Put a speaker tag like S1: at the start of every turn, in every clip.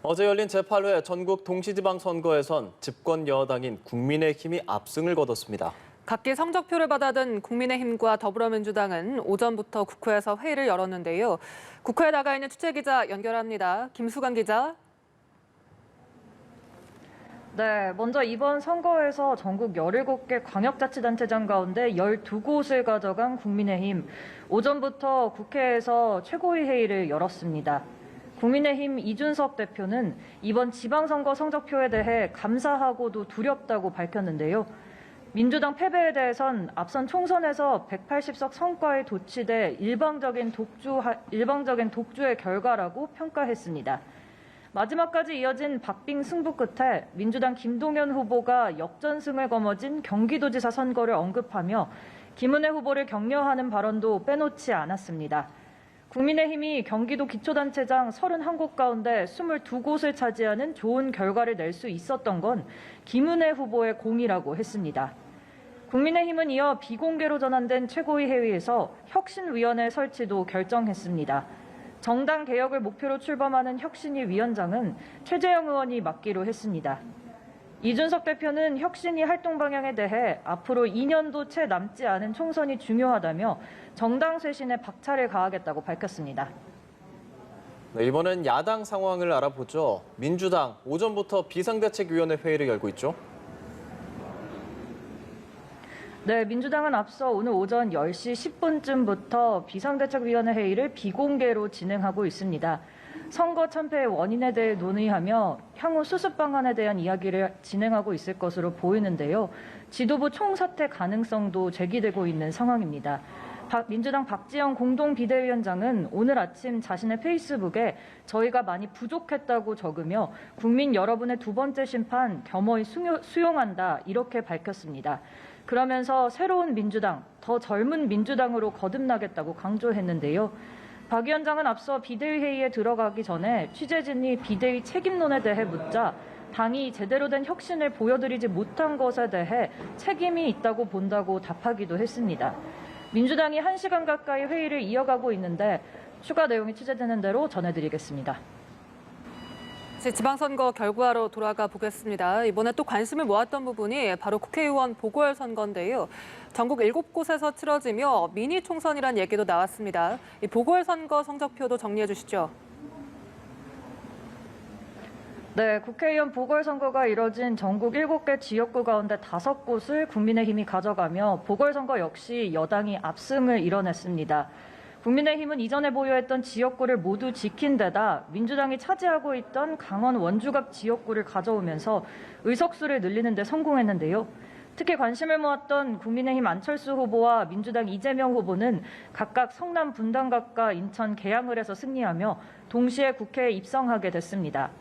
S1: 어제 열린 제8회 전국 동시지방선거에선 집권 여당인 국민의힘이 압승을 거뒀습니다.
S2: 각기 성적표를 받아든 국민의힘과 더불어민주당은 오전부터 국회에서 회의를 열었는데요. 국회에 나가 있는 취재기자 연결합니다. 김수강 기자.
S3: 네, 먼저 이번 선거에서 전국 17개 광역자치단체장 가운데 12곳을 가져간 국민의힘. 오전부터 국회에서 최고위 회의를 열었습니다. 국민의힘 이준석 대표는 이번 지방선거 성적표에 대해 감사하고도 두렵다고 밝혔는데요. 민주당 패배에 대해선 앞선 총선에서 180석 성과에 도취돼 일방적인 독주의 결과라고 평가했습니다. 마지막까지 이어진 박빙 승부 끝에 민주당 김동연 후보가 역전승을 거머쥔 경기도지사 선거를 언급하며 김은혜 후보를 격려하는 발언도 빼놓지 않았습니다. 국민의힘이 경기도 기초단체장 31곳 가운데 22곳을 차지하는 좋은 결과를 낼 수 있었던 건 김은혜 후보의 공이라고 했습니다. 국민의힘은 이어 비공개로 전환된 최고위 회의에서 혁신위원회 설치도 결정했습니다. 정당 개혁을 목표로 출범하는 혁신위 위원장은 최재형 의원이 맡기로 했습니다. 이준석 대표는 혁신위 활동 방향에 대해 앞으로 2년도 채 남지 않은 총선이 중요하다며 정당 쇄신에 박차를 가하겠다고 밝혔습니다.
S1: 네, 이번엔 야당 상황을 알아보죠. 민주당 오전부터 비상대책위원회 회의를 열고 있죠.
S3: 네, 민주당은 앞서 오늘 오전 10시 10분쯤부터 비상대책위원회 회의를 비공개로 진행하고 있습니다. 선거 참패의 원인에 대해 논의하며 향후 수습 방안에 대한 이야기를 진행하고 있을 것으로 보이는데요. 지도부 총사퇴 가능성도 제기되고 있는 상황입니다. 민주당 박지영 공동비대위원장은 오늘 아침 자신의 페이스북에 저희가 많이 부족했다고 적으며 국민 여러분의 두 번째 심판 겸허히 수용한다 이렇게 밝혔습니다. 그러면서 새로운 민주당, 더 젊은 민주당으로 거듭나겠다고 강조했는데요. 박 위원장은 앞서 비대위 회의에 들어가기 전에 취재진이 비대위 책임론에 대해 묻자 당이 제대로 된 혁신을 보여드리지 못한 것에 대해 책임이 있다고 본다고 답하기도 했습니다. 민주당이 1시간 가까이 회의를 이어가고 있는데 추가 내용이 취재되는 대로 전해드리겠습니다.
S2: 지방선거 결과로 돌아가 보겠습니다. 이번에 또 관심을 모았던 부분이 바로 국회의원 보궐선거인데요. 전국 7곳에서 치러지며 미니 총선이란 얘기도 나왔습니다. 이 보궐선거 성적표도 정리해 주시죠.
S3: 네, 국회의원 보궐선거가 이뤄진 전국 7개 지역구 가운데 5곳을 국민의힘이 가져가며 보궐선거 역시 여당이 압승을 이뤄냈습니다. 국민의힘은 이전에 보유했던 지역구를 모두 지킨 데다 민주당이 차지하고 있던 강원 원주갑 지역구를 가져오면서 의석수를 늘리는 데 성공했는데요. 특히 관심을 모았던 국민의힘 안철수 후보와 민주당 이재명 후보는 각각 성남 분당갑과 인천 계양을에서 승리하며 동시에 국회에 입성하게 됐습니다.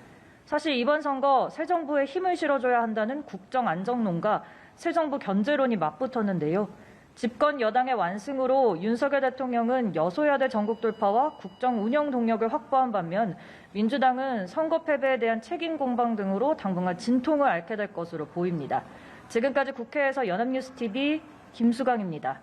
S3: 사실 이번 선거 새 정부에 힘을 실어줘야 한다는 국정안정론과 새 정부 견제론이 맞붙었는데요. 집권 여당의 완승으로 윤석열 대통령은 여소야대 전국 돌파와 국정 운영 동력을 확보한 반면 민주당은 선거 패배에 대한 책임 공방 등으로 당분간 진통을 앓게 될 것으로 보입니다. 지금까지 국회에서 연합뉴스TV 김수강입니다.